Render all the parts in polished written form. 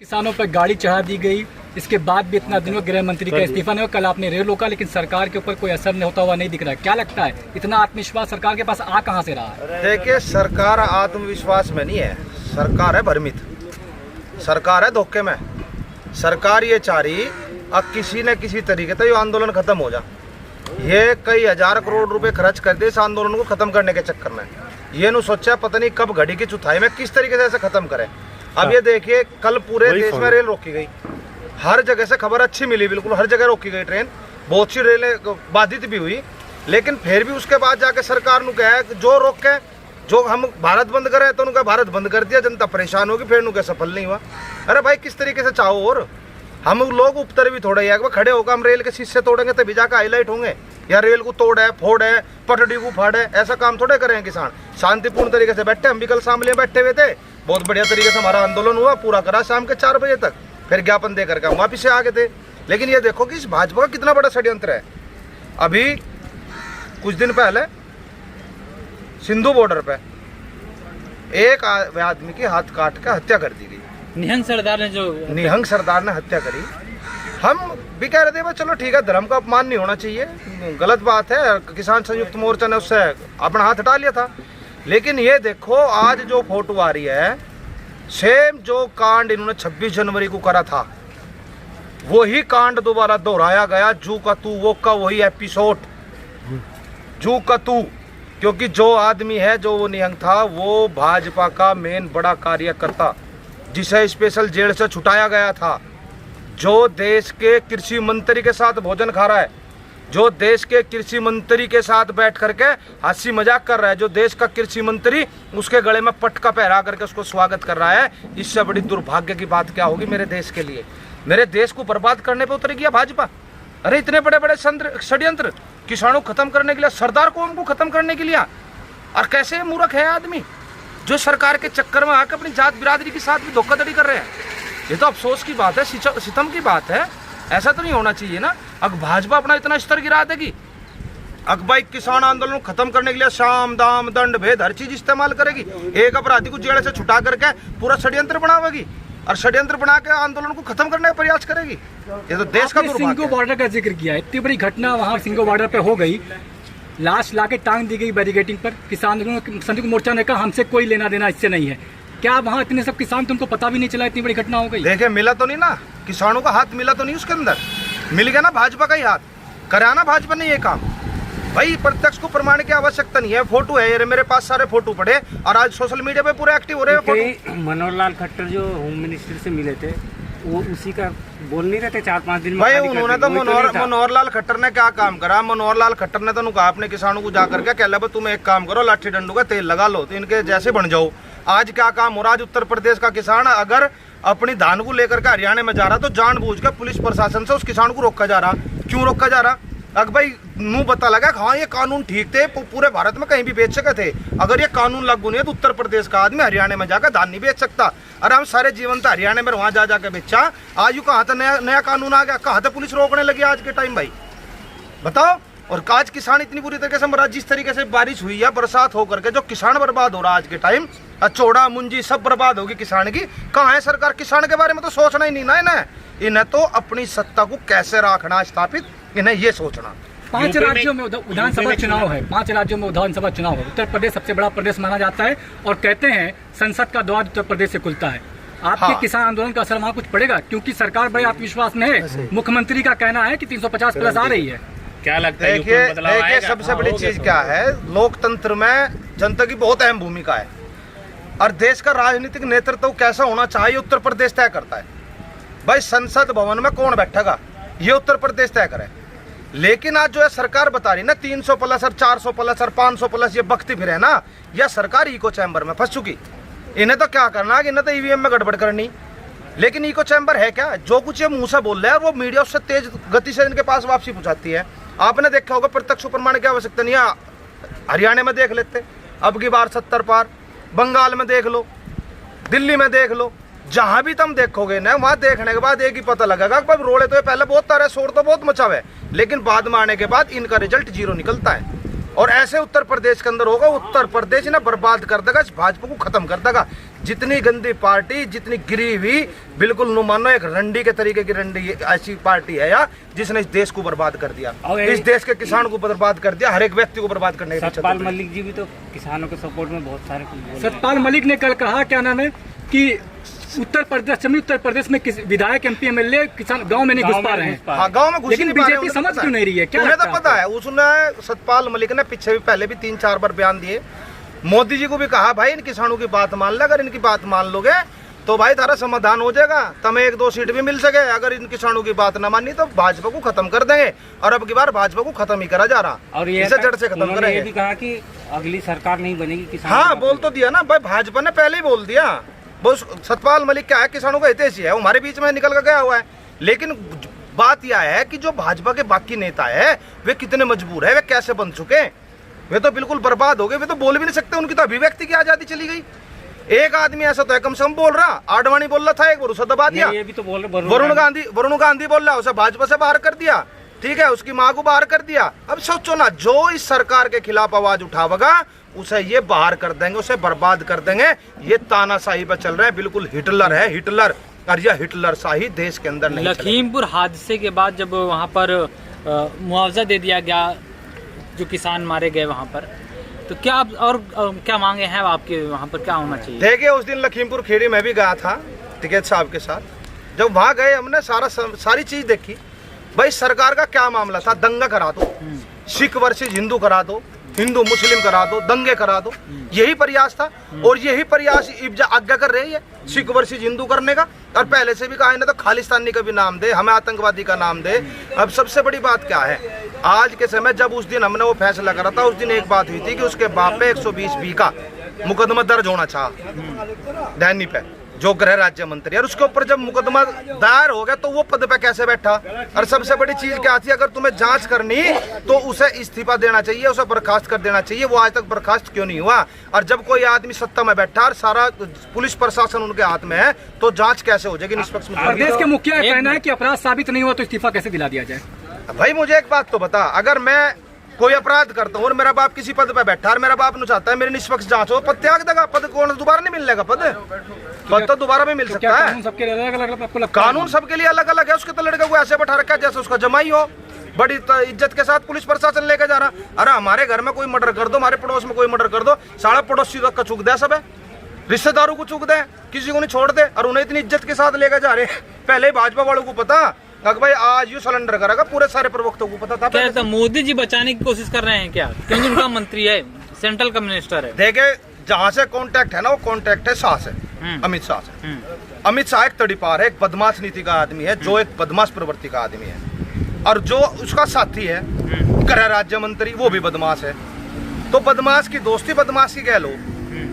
किसानों पर गाड़ी चढ़ा दी गई, इसके बाद भी इतना दिनों गृह मंत्री का इस्तीफा नहीं हुआ। कल आपने रेल रोका, लेकिन सरकार के ऊपर कोई असर नहीं होता हुआ नहीं दिख रहा है। क्या लगता है, इतना आत्मविश्वास सरकार के पास आ कहां से रहा है? देखिए, सरकार आत्मविश्वास में नहीं है, सरकार है भ्रमित, सरकार है धोखे में। सरकार ये चाह रही अब किसी न किसी तरीके से ये आंदोलन खत्म हो जा। ये कई हजार करोड़ रुपए खर्च कर दिए इस आंदोलन को खत्म करने के चक्कर में। ये नहीं सोचा पता नहीं कब घड़ी की चौथाई में किस तरीके से ऐसे खत्म करे। अब ये देखिए, कल पूरे देश में रेल रोकी गई, हर जगह से खबर अच्छी मिली, बिल्कुल हर जगह रोकी गई ट्रेन, बहुत सी रेलें बाधित भी हुई, लेकिन फिर भी उसके बाद जाके सरकार ने कहा कि जो रोके, जो हम भारत बंद करें तो उनका भारत बंद कर दिया, जनता परेशान होगी, फिर उनका सफल नहीं हुआ। अरे भाई, किस तरीके से चाहो, और हम लोग उपतर भी थोड़े हैं, खड़े होकर हम रेल के शीशे तोड़ेंगे तभी जाकर हाईलाइट होंगे, या रेल को तोड़े फोड़े पटड़ी को फाड़े, ऐसा काम थोड़े करें किसान। शांतिपूर्ण तरीके से बैठे, हम भी कल शामली में बैठे हुए थे, बहुत बढ़िया तरीके से हमारा आंदोलन हुआ, पूरा करा शाम के 4 बजे तक, फिर ज्ञापन दे करके हम वापिस से आ गए थे। लेकिन ये देखो कि इस भाजपा का कितना बड़ा षड्यंत्र है। अभी कुछ दिन पहले सिंधु बॉर्डर पे एक आदमी की हाथ काट के हत्या कर दी गई, निहंग सरदार ने हत्या करी। हम भी कह रहे थे भाई चलो ठीक है, धर्म का अपमान नहीं होना चाहिए, गलत बात है, किसान संयुक्त मोर्चा ने उससे अपना हाथ हटा लिया था। लेकिन ये देखो, आज जो फोटो आ रही है, सेम जो कांड इन्होंने 26 जनवरी को करा था, वही कांड दोबारा दोहराया गया, जू का तू वो का वही एपिसोड, जू का तू। क्योंकि जो आदमी है, जो वो निहंग था, वो भाजपा का मेन बड़ा कार्यकर्ता, जिसे स्पेशल जेल से छुटाया गया था, जो देश के कृषि मंत्री के साथ भोजन खा रहा है, जो देश के कृषि मंत्री के साथ बैठ करके हंसी मजाक कर रहा है, जो देश का कृषि मंत्री उसके गले में पटका पहरा करके उसको स्वागत कर रहा है। इससे बड़ी दुर्भाग्य की बात क्या होगी मेरे देश के लिए? मेरे देश को बर्बाद करने पे उतर गया भाजपा। अरे इतने बड़े बड़े षड्यंत्र, किसानों को खत्म करने के लिए, सरदार कौम को खत्म करने के लिए, और कैसे मूर्ख है आदमी जो सरकार के चक्कर में आकर अपनी जात बिरादरी के साथ भी धोखाधड़ी कर रहे हैं। ये तो अफसोस की बात है, सितम की बात है। ऐसा तो नहीं होना चाहिए ना। अब भाजपा अपना इतना स्तर गिरा देगी, अब भाई किसान आंदोलन खत्म करने के लिए साम दाम दंड भेद हर चीज इस्तेमाल करेगी, एक अपराधी को जेल से छुटा करके पूरा षड्यंत्र बनावेगी, और षड्यंत्र बना के आंदोलन को खत्म करने का प्रयास करेगी। ये तो देश का दुर्भाग्य है। सिंघू बॉर्डर का जिक्र किया, इतनी बड़ी घटना वहाँ सिंघू बॉर्डर पे हो गई, लाश लाके टांग दी गई बैरिकेटिंग पर। किसान संयुक्त मोर्चा ने कहा हमसे कोई लेना देना इससे नहीं है। क्या वहाँ इतने सब किसान थे, उनको पता भी नहीं चला इतनी बड़ी घटना हो गई? देखिए, मिला तो नहीं ना, किसानों का हाथ मिला तो नहीं उसके अंदर, मिल गया ना भाजपा का ही हाथ। कराना भाजपा ने ये काम भाई, प्रत्यक्ष को प्रमाण की आवश्यकता नहीं है। फोटो है, ये मेरे पास सारे फोटो पड़े, और आज सोशल मीडिया पे पूरे एक्टिव हो रहे हैं। मनोहर लाल खट्टर जो होम मिनिस्टर से मिले थे, वो उसी का बोल नहीं रहे थे 4-5 दिन में भाई। उन्होंने तो मनोहर लाल खट्टर ने क्या काम करा? मनोहर लाल खट्टर ने तो कहा अपने किसानों को जाकर के, कहला तुम एक काम करो, लाठी डंडू का तेल लगा लो तो इनके जैसे बन जाओ। आज क्या काम हो रहा? आज उत्तर प्रदेश का किसान अगर अपनी धान को लेकर के हरियाणा में जा रहा तो जानबूझ के पुलिस प्रशासन से उस किसान को रोका जा रहा। क्यों रोका जा रहा? अगर भाई मुंह पता लगा हाँ ये कानून ठीक थे, पूरे भारत में कहीं भी बेच सके थे, अगर ये कानून लागू नहीं है तो उत्तर प्रदेश का आदमी हरियाणा में जाकर धान नहीं बेच सकता। अरे हम सारे जीवन तो हरियाणा में वहां जा जाकर बेचा, आज यू कहाँ था नया कानून आ गया, कहाँ था पुलिस रोकने लगी आज के टाइम? भाई बताओ। और आज किसान इतनी बुरी तरीके से मरा, जिस तरीके से बारिश हुई है, बरसात होकर के जो किसान बर्बाद हो रहा है आज के टाइम, चौड़ा मुंजी सब बर्बाद होगी किसान की। कहाँ है सरकार? किसान के बारे में तो सोचना ही नहीं ना इन्हें तो अपनी सत्ता को कैसे रखना स्थापित, इन्हें ये सोचना। 5 राज्यों में विधानसभा चुनाव है, 5 राज्यों में विधानसभा चुनाव है। उत्तर प्रदेश सबसे बड़ा प्रदेश माना जाता है, और कहते हैं संसद का द्वार उत्तर प्रदेश से खुलता है। आपके किसान आंदोलन का असर वहाँ कुछ पड़ेगा? क्योंकि सरकार बड़े आत्मविश्वास में है, मुख्यमंत्री का कहना है कि 350 प्लस आ रही है। क्या लगता है? देखिए, सबसे बड़ी चीज क्या है, लोकतंत्र में जनता की बहुत अहम भूमिका है, और देश का राजनीतिक नेतृत्व कैसा होना चाहिए उत्तर प्रदेश तय करता है। भाई संसद भवन में कौन बैठेगा ये उत्तर प्रदेश तय करे। लेकिन आज जो है सरकार बता रही ना 300 प्लस और 400 प्लस और 500 प्लस, ये बकती फिर है ना, यह सरकार इको चैम्बर में फंस चुकी। इन्हें तो क्या करना है, इन्हें तो ईवीएम में गड़बड़ करनी। लेकिन इको चैम्बर है क्या? जो कुछ ये मुंह से बोल रहे हैं, वो मीडिया उससे तेज गति से इनके पास वापसी पहुंचाती है। आपने देखा होगा, प्रत्यक्ष प्रमाण की आवश्यकता नहीं है। हरियाणा में देख लेते, अब की बार 70 पार, बंगाल में देख लो, दिल्ली में देख लो, जहां भी तुम देखोगे ना, वहां देखने के बाद एक ही पता लगेगा, रोड़े तो पहले बहुत तारे शोर तो बहुत मचा हुआ है, लेकिन बाद में आने के बाद इनका रिजल्ट 0 निकलता है। और ऐसे उत्तर प्रदेश के अंदर होगा, उत्तर प्रदेश ना बर्बाद कर देगा, इस भाजपा को खत्म कर देगा। जितनी गंदी पार्टी, जितनी गिरी हुई, बिल्कुल नु मानो एक रंडी के तरीके की रंडी ऐसी पार्टी है या जिसने इस देश को बर्बाद कर दिया, इस देश के किसान को बर्बाद कर दिया, हर एक व्यक्ति को बर्बाद करने के पीछे। सतपाल मलिक जी भी तो किसानों के सपोर्ट में बहुत सारे। सतपाल मलिक ने कल कहा, क्या नाम है, कि उत्तर प्रदेश में विधायक MP MLA किसान गांव में नहीं घुस पा रहे हैं। हाँ, गांव में घुस लेकिन नहीं पा रहे हैं, बीजेपी समझ क्यों नहीं रही है? क्या उन्हें तो लगता पता है। उसने सतपाल मलिक ने पहले भी 3-4 बार बयान दिए, मोदी जी को भी कहा भाई इन किसानों की बात मान ले, अगर इनकी बात मान लोगे तो भाई तारा समाधान हो जाएगा, तुम्हें 1-2 सीट भी मिल सके। अगर इन किसानों की बात ना मानी तो भाजपा को खत्म कर देंगे, और अब की बार भाजपा को खत्म ही करा जा रहा, और ये इसे जड़ से खत्म करेंगे। ये भी कहा कि अगली सरकार नहीं बनेगी किसान। हाँ, बोल तो दिया ना भाई, भाजपा ने पहले ही बोल दिया। वो सतपाल मलिक क्या है, किसानों का हितैषी है, हमारे बीच में निकल कर गया हुआ है। लेकिन बात यह है कि जो भाजपा के बाकी नेता है वे कितने मजबूर है, वे कैसे बन चुके, वे तो बिल्कुल बर्बाद हो गए, वे तो बोल भी नहीं सकते, उनकी तो अभिव्यक्ति की आजादी चली गई। एक आदमी ऐसा तो है कम से कम बोल रहा, आडवाणी बोल रहा था, एक बार उसे दबा दिया। ये भी तो बोल रहे वरुण गांधी बोल रहा, उसे भाजपा से बाहर कर दिया, ठीक है, उसकी मां को बाहर कर दिया। अब सोचो ना, जो इस सरकार के खिलाफ आवाज उठावेगा उसे ये बाहर कर देंगे, उसे बर्बाद कर देंगे। ये तानाशाही पे चल रहा है, बिल्कुल हिटलर है, हिटलर। और यह हिटलर शाही देश के अंदर नहीं। लखीमपुर हादसे के बाद जब वहाँ पर मुआवजा दे दिया गया, जो किसान मारे गए वहाँ पर, तो क्या आप और क्या मांगे हैं आपके, वहाँ पर क्या होना चाहिए? देखिए, उस दिन लखीमपुर खेड़ी में भी गया था टिकैत साहब के साथ। जब वहाँ गए हमने सारी चीज देखी। भाई सरकार का क्या मामला था, दंगा करा दो, सिख वर्सेस हिंदू करा दो, हिंदू मुस्लिम करा दो, दंगे करा दो, यही प्रयास था। और यही प्रयास आज्ञा कर रही है सिख वर्सेस हिंदू करने का। और पहले से भी कहा है ना, तो खालिस्तानी का भी नाम दे, हमें आतंकवादी का नाम दे। अब सबसे बड़ी बात क्या है, आज के समय जब उस दिन हमने वो फैसला करा था, उस दिन एक बात हुई थी कि उसके बाप पे 120 बी का मुकदमा दर्ज होना चाहा दैनी पे, जो गृह राज्य मंत्री। और उसके ऊपर जब मुकदमा दायर हो गया तो वो पद पे कैसे बैठा? और सबसे बड़ी चीज क्या थी, अगर तुम्हें जांच करनी तो उसे इस्तीफा देना चाहिए, उसे बर्खास्त कर देना चाहिए। वो आज तक बर्खास्त क्यों नहीं हुआ? और जब कोई आदमी सत्ता में बैठा और सारा पुलिस प्रशासन उनके हाथ में है, तो जांच कैसे हो जाएगी निष्पक्ष? प्रदेश के मुखिया का कहना है कि अपराध साबित नहीं हुआ तो इस्तीफा कैसे दिला दिया जाए? भाई मुझे एक बात तो बता, अगर मैं कोई अपराध करता हूँ और मेरा बाप किसी पद पे बैठा और मेरा बाप न चाहता है मेरी निष्पक्ष जांच हो, पद त्याग देगा। पद कौन दोबारा नहीं मिलने का? पद तो दोबारा भी मिल सकता है। कानून सबके लिए अलग-अलग, कानून सबके लिए अलग अलग है। उसके तो लड़के को ऐसे बैठा रखा है जैसे उसका जमाई हो, बड़ी इज्जत के साथ पुलिस प्रशासन लेकर जा रहा। अरे हमारे घर में कोई मर्डर कर दो, हमारे पड़ोस में कोई मर्डर कर दो, सारा पड़ोसी तक का चूक दे, सब है, रिश्तेदारों को चूक दे, किसी को नहीं छोड़ दे, और उन्हें इतनी इज्जत के साथ लेकर जा रहे। पहले ही भाजपा वालों को पता भाई आज यू सिलेंडर करेगा, पूरे सारे प्रवक्तों को पता था। क्या तो मोदी जी बचाने की कोशिश कर रहे हैं क्या? क्योंकि उनका मंत्री है, सेंट्रल का मिनिस्टर है। देखे, जहाँ से कॉन्टेक्ट है ना, वो कॉन्टेक्ट है शाह से, अमित शाह से। अमित शाह एक तड़ीपार है, एक बदमाश नीति का आदमी है, जो एक बदमाश प्रवृत्ति का आदमी है। और जो उसका साथी है गृह राज्य मंत्री, वो भी बदमाश है। तो बदमाश की दोस्ती बदमाश की कह लो।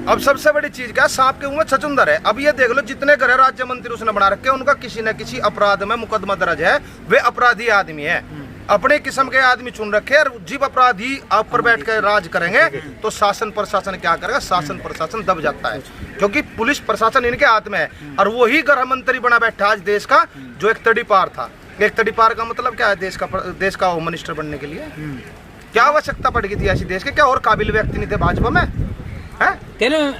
अब सबसे बड़ी चीज क्या, सांप के मुंह में छचुंदर है। अब ये देख लो, जितने गृह राज्य मंत्री उसने बना रखे, उनका किसी न किसी अपराध में मुकदमा दर्ज है, वे अपराधी आदमी है। अपने किस्म के आदमी चुन रखे, और जीव अपराधी आप पर बैठ कर राज करेंगे तो शासन प्रशासन क्या करेगा? शासन प्रशासन दब जाता है, क्योंकि पुलिस प्रशासन इनके हाथ में है। और वही गृह मंत्री बना बैठा आज देश का, जो एक तड़ीपार था। एक तड़ीपार का मतलब क्या है? देश का होम मिनिस्टर बनने के लिए क्या आवश्यकता पड़ गई थी ऐसी देश के? क्या और काबिल व्यक्ति नहीं थे भाजपा में है?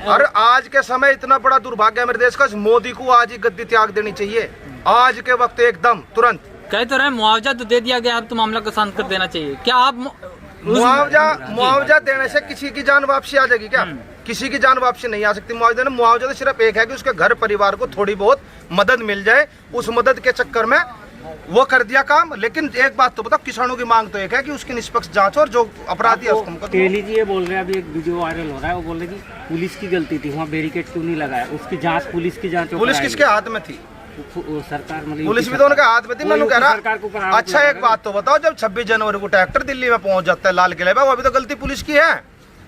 और आज के समय इतना बड़ा दुर्भाग्य है मेरे देश का, मोदी को आज ही गद्दी त्याग देनी चाहिए, आज के वक्त एकदम तुरंत। कह तो रहे मुआवजा तो दे दिया गया, अब तो मामला को शांत कर देना चाहिए। क्या आप मुआवजा देने से किसी की जान वापसी आ जाएगी क्या? किसी की जान वापसी नहीं आ सकती मुआवजा देने। मुआवजा तो सिर्फ एक है कि उसके घर परिवार को थोड़ी बहुत मदद मिल जाए, उस मदद के चक्कर में वो कर दिया काम। लेकिन एक बात तो बताओ, किसानों की मांग तो एक है कि उसकी निष्पक्ष जांच, और जो अपराधी है उसको। टेली जी ये बोल रहे हैं, अभी एक वीडियो वायरल हो रहा है, वो बोल रहे कि पुलिस की गलती थी, वहाँ बैरिकेड क्यों नहीं लगाया? उसकी जांच, पुलिस की जांच, पुलिस किसके हाथ में थी? सरकार, मतलब पुलिस भी तो उनके हाथ में थी। मैं कह रहा, अच्छा एक बात तो बताओ, जब 26 जनवरी को ट्रैक्टर दिल्ली में पहुंच जाता है लाल किले पे, वो अभी तो गलती पुलिस की है,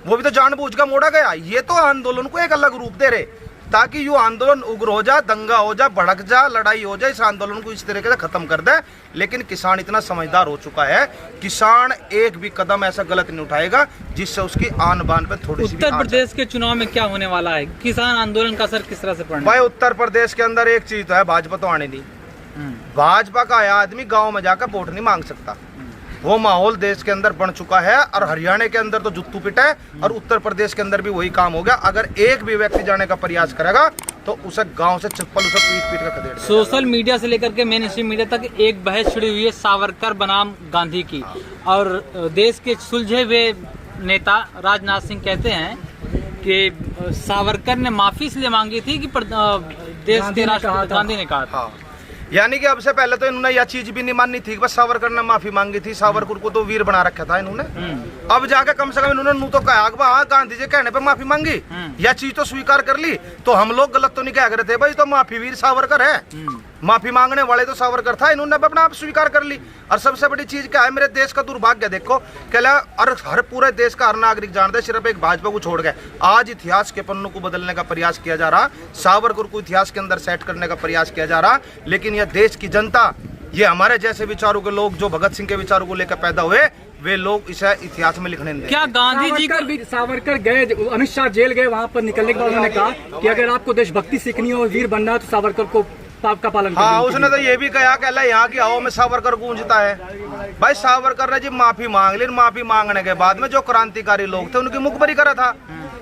वो भी तो जानबूझ कर मोड़ा गया। ये तो आंदोलन को एक अलग रूप दे रहे, ताकि ये आंदोलन उग्र हो जा, दंगा हो जा, भड़क जा, लड़ाई हो जाए, इस आंदोलन को इस तरीके से खत्म कर दे। लेकिन किसान इतना समझदार हो चुका है, किसान एक भी कदम ऐसा गलत नहीं उठाएगा जिससे उसकी आन बान पे थोड़ी सी। उत्तर प्रदेश के चुनाव में क्या होने वाला है? किसान आंदोलन का असर किस तरह से पड़ना? भाई उत्तर प्रदेश के अंदर एक चीज तो है, भाजपा तो आने नहीं। भाजपा का आदमी गाँव में जाकर वोट नहीं मांग सकता। वो माहौल देश के अंदर बन चुका है। और हरियाणा के अंदर तो जुत्तू पिटा है और उत्तर प्रदेश के अंदर भी वही काम हो गया। अगर एक भी व्यक्ति जाने का प्रयास करेगा तो उसे गांव से चप्पल उसे पीट पीट कर खदेड़ देगा। सोशल मीडिया से लेकर के मेन स्ट्रीम मीडिया तक एक बहस छिड़ी हुई है सावरकर बनाम गांधी की, और देश के सुलझे हुए नेता राजनाथ सिंह कहते हैं कि सावरकर ने माफी इसलिए मांगी थी कि देश के राष्ट्रपति गांधी ने कहा था। यानी कि अब से पहले तो इन्होंने यह चीज भी नहीं माननी थी, बस सावरकर ने माफी मांगी थी। सावरकर को तो वीर बना रखा था इन्होंने। अब जाके कम से कम इन्होंने नू तो कहा कि हाँ गांधी जी कहने पे माफी मांगी, यह चीज तो स्वीकार कर ली। तो हम लोग गलत तो नहीं कह रहे थे भाई, तो माफी वीर सावरकर है, माफी मांगने वाले तो सावरकर था। इन्होंने अपना आप स्वीकार कर ली। और सबसे बड़ी चीज क्या है, मेरे देश का दुर्भाग्य देखो क्या, और हर पूरे देश का हर नागरिक जानता है, सिर्फ एक भाजपा को छोड़ गए। आज इतिहास के पन्नों को बदलने का प्रयास किया जा रहा, सावरकर को इतिहास के अंदर सेट करने का प्रयास किया जा रहा, लेकिन यह देश की जनता, ये हमारे जैसे विचारों के लोग जो भगत सिंह के विचारों को लेकर पैदा हुए, वे लोग इसे इतिहास में लिखने नहीं। क्या गांधी जी का सावरकर गए, अमित शाह जेल गए, वहाँ पर निकलने के बाद उन्होंने कहा कि अगर आपको देशभक्ति सीखनी हो, वीर बनना है, तो सावरकर को का पालन करें। हाँ, उसने तो ये भी कहा कि यहाँ की हवा में सावरकर गूंजता है। भाई सावरकर ने जी माफी मांग ली, माफी मांगने के बाद में जो क्रांतिकारी लोग थे उनकी मुखबरी करा था,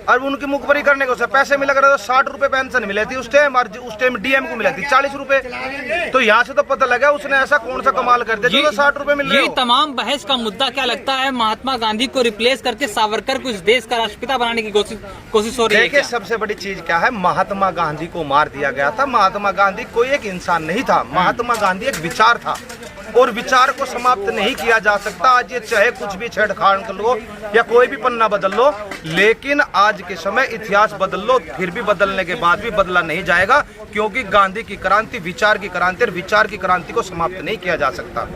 और उनकी मुखबरी करने को पैसे मिला करे तो 60 रुपए पेंशन मिले थी उस टाइम डीएम को मिला थी 40 रुपए। तो यहाँ से तो पता लगा उसने ऐसा कौन सा कमाल कर दिया जो 60 रुपए मिल रहे ये तमाम बहस का मुद्दा क्या लगता है, महात्मा गांधी को रिप्लेस करके सावरकर को इस देश का राष्ट्रपिता बनाने की कोशिश हो रही है? देखिए सबसे बड़ी चीज क्या है, महात्मा गांधी को मार दिया गया था। महात्मा गांधी कोई एक इंसान नहीं था, महात्मा गांधी एक विचार था, और विचार को समाप्त नहीं किया जा सकता। आज ये चाहे कुछ भी छेड़छाड़ कर लो या कोई भी पन्ना बदल लो, लेकिन आज के समय इतिहास बदल लो, फिर भी बदलने के बाद भी बदला नहीं जाएगा, क्योंकि गांधी की क्रांति विचार की क्रांति, और विचार की क्रांति को समाप्त नहीं किया जा सकता।